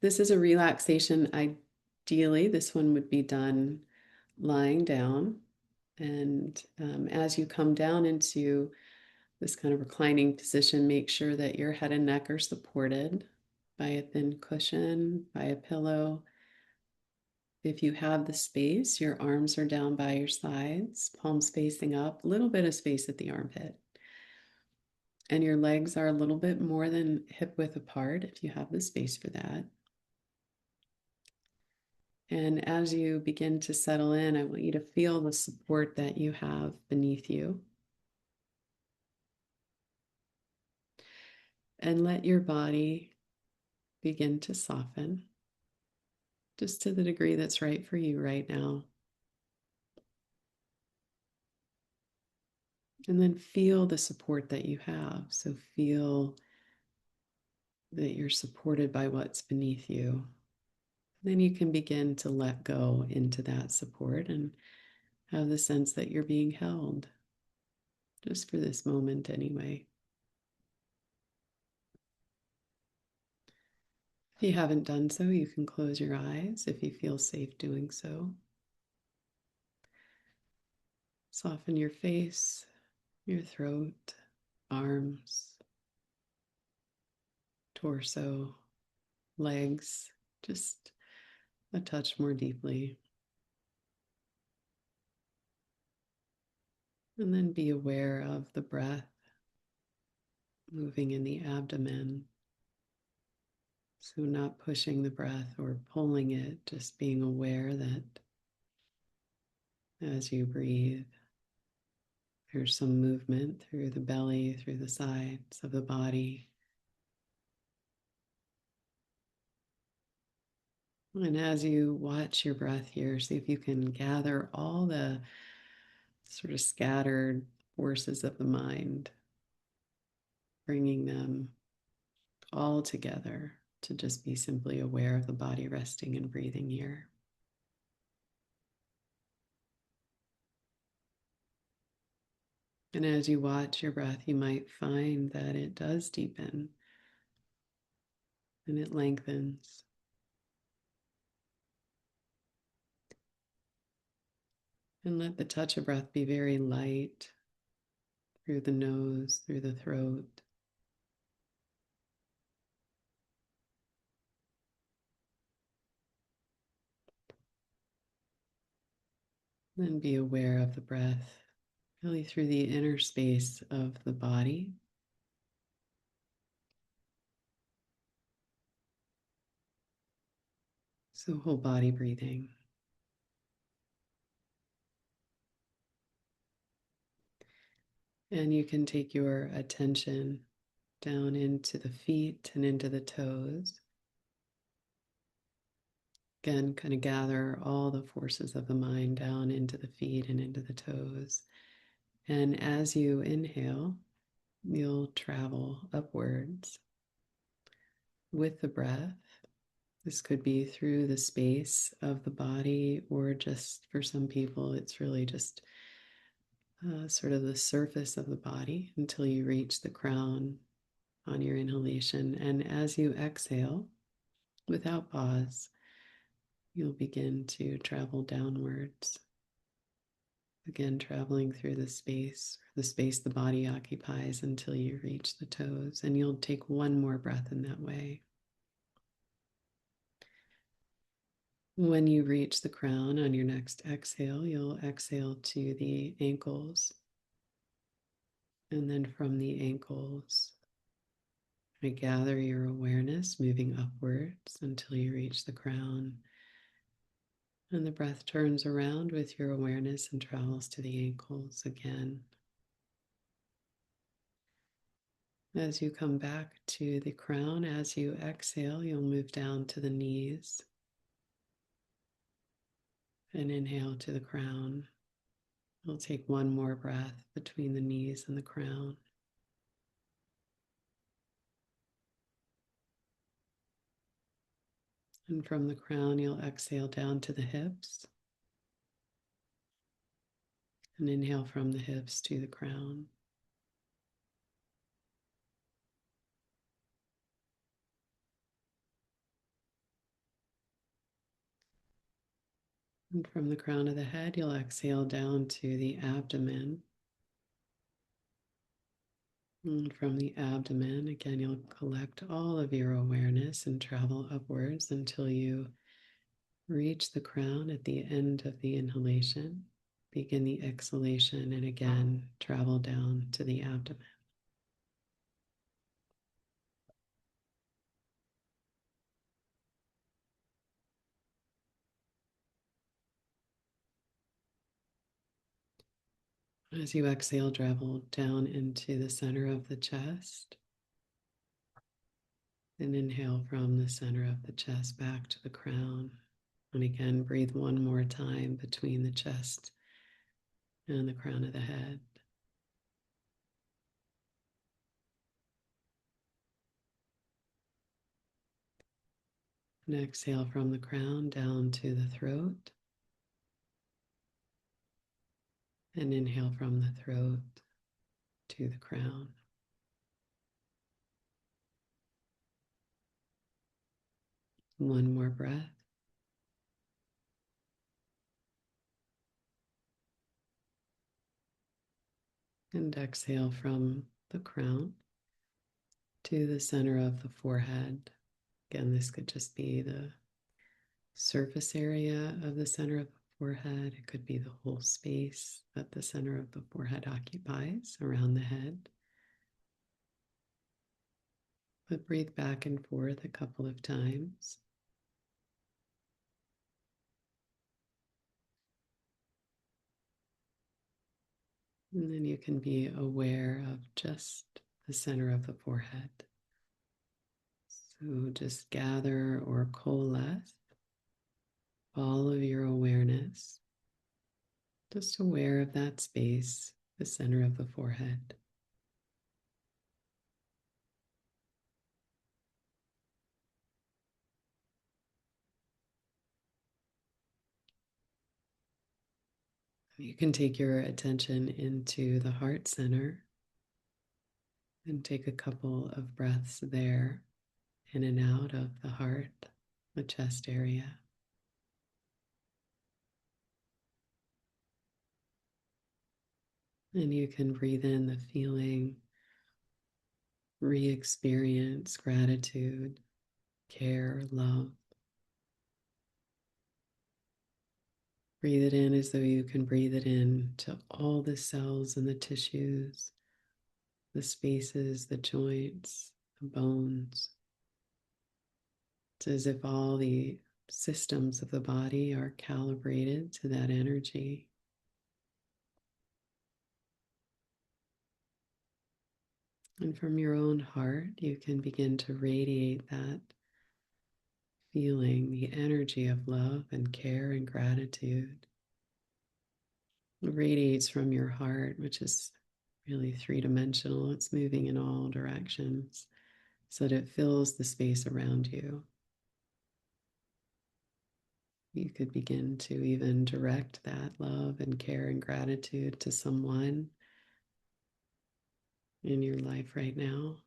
This is a relaxation. Ideally, this one would be done lying down. And as you come down into this kind of reclining position, make sure that your head and neck are supported by a thin cushion, by a pillow. If you have the space, your arms are down by your sides, palms facing up, a little bit of space at the armpit. And your legs are a little bit more than hip width apart if you have the space for that. And as you begin to settle in, I want you to feel the support that you have beneath you. And let your body begin to soften just to the degree that's right for you right now. And then feel the support that you have. So feel that you're supported by what's beneath you. Then you can begin to let go into that support and have the sense that you're being held, just for this moment anyway. If you haven't done so, you can close your eyes if you feel safe doing so. Soften your face, your throat, arms, torso, legs, just a touch more deeply. And then be aware of the breath moving in the abdomen. So, not pushing the breath or pulling it, just being aware that as you breathe, there's some movement through the belly, through the sides of the body. And as you watch your breath here, see if you can gather all the sort of scattered forces of the mind, bringing them all together to just be simply aware of the body resting and breathing here. And as you watch your breath, you might find that it does deepen and it lengthens. And let the touch of breath be very light through the nose, through the throat. Then be aware of the breath really through the inner space of the body. So whole body breathing. And you can take your attention down into the feet and into the toes. Again, kind of gather all the forces of the mind down into the feet and into the toes. And as you inhale, you'll travel upwards with the breath. This could be through the space of the body, or just for some people, it's really just sort of the surface of the body until you reach the crown on your inhalation. And as you exhale, without pause, you'll begin to travel downwards. Again, traveling through the space the body occupies until you reach the toes. And you'll take one more breath in that way. When you reach the crown on your next exhale, you'll exhale to the ankles. And then from the ankles, gather your awareness moving upwards until you reach the crown. And the breath turns around with your awareness and travels to the ankles again. As you come back to the crown, as you exhale, you'll move down to the knees and inhale to the crown. You'll take one more breath between the knees and the crown. And from the crown, you'll exhale down to the hips and inhale from the hips to the crown. And from the crown of the head, you'll exhale down to the abdomen. And from the abdomen, again, you'll collect all of your awareness and travel upwards until you reach the crown at the end of the inhalation. Begin the exhalation and again travel down to the abdomen. As you exhale, travel down into the center of the chest. And inhale from the center of the chest back to the crown. And again, breathe one more time between the chest and the crown of the head. And exhale from the crown down to the throat. And inhale from the throat to the crown. One more breath. And exhale from the crown to the center of the forehead. Again, this could just be the surface area of the center of the forehead. It could be the whole space that the center of the forehead occupies around the head. But breathe back and forth a couple of times. And then you can be aware of just the center of the forehead. So just gather or coalesce all of your awareness, just aware of that space, the center of the forehead. You can take your attention into the heart center and take a couple of breaths there, in and out of the heart, the chest area. And you can breathe in the feeling, re-experience gratitude, care, love. Breathe it in as though you can breathe it in to all the cells and the tissues, the spaces, the joints, the bones. It's as if all the systems of the body are calibrated to that energy. And from your own heart, you can begin to radiate that feeling, the energy of love and care and gratitude. It radiates from your heart, which is really three-dimensional. It's moving in all directions so that it fills the space around you. You could begin to even direct that love and care and gratitude to someone in your life right now.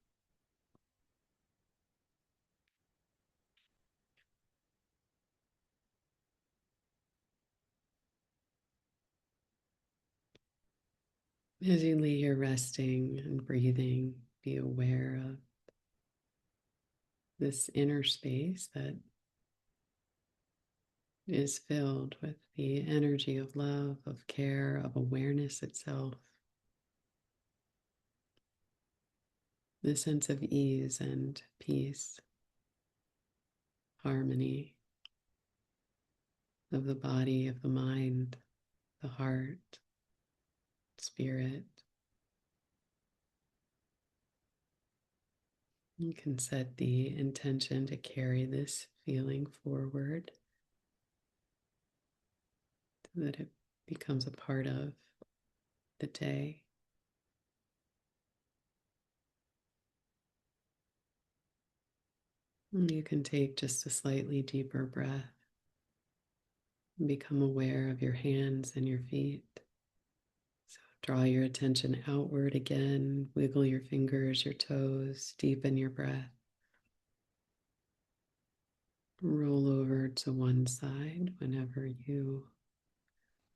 As you lay here resting and breathing, be aware of this inner space that is filled with the energy of love, of care, of awareness itself. The sense of ease and peace, harmony of the body, of the mind, the heart, spirit. You can set the intention to carry this feeling forward so that it becomes a part of the day. And you can take just a slightly deeper breath and become aware of your hands and your feet. So draw your attention outward again, wiggle your fingers, your toes, deepen your breath. Roll over to one side whenever you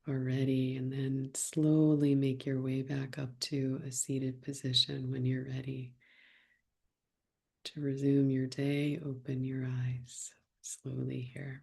are ready, and then slowly make your way back up to a seated position when you're ready to resume your day. Open your eyes slowly here.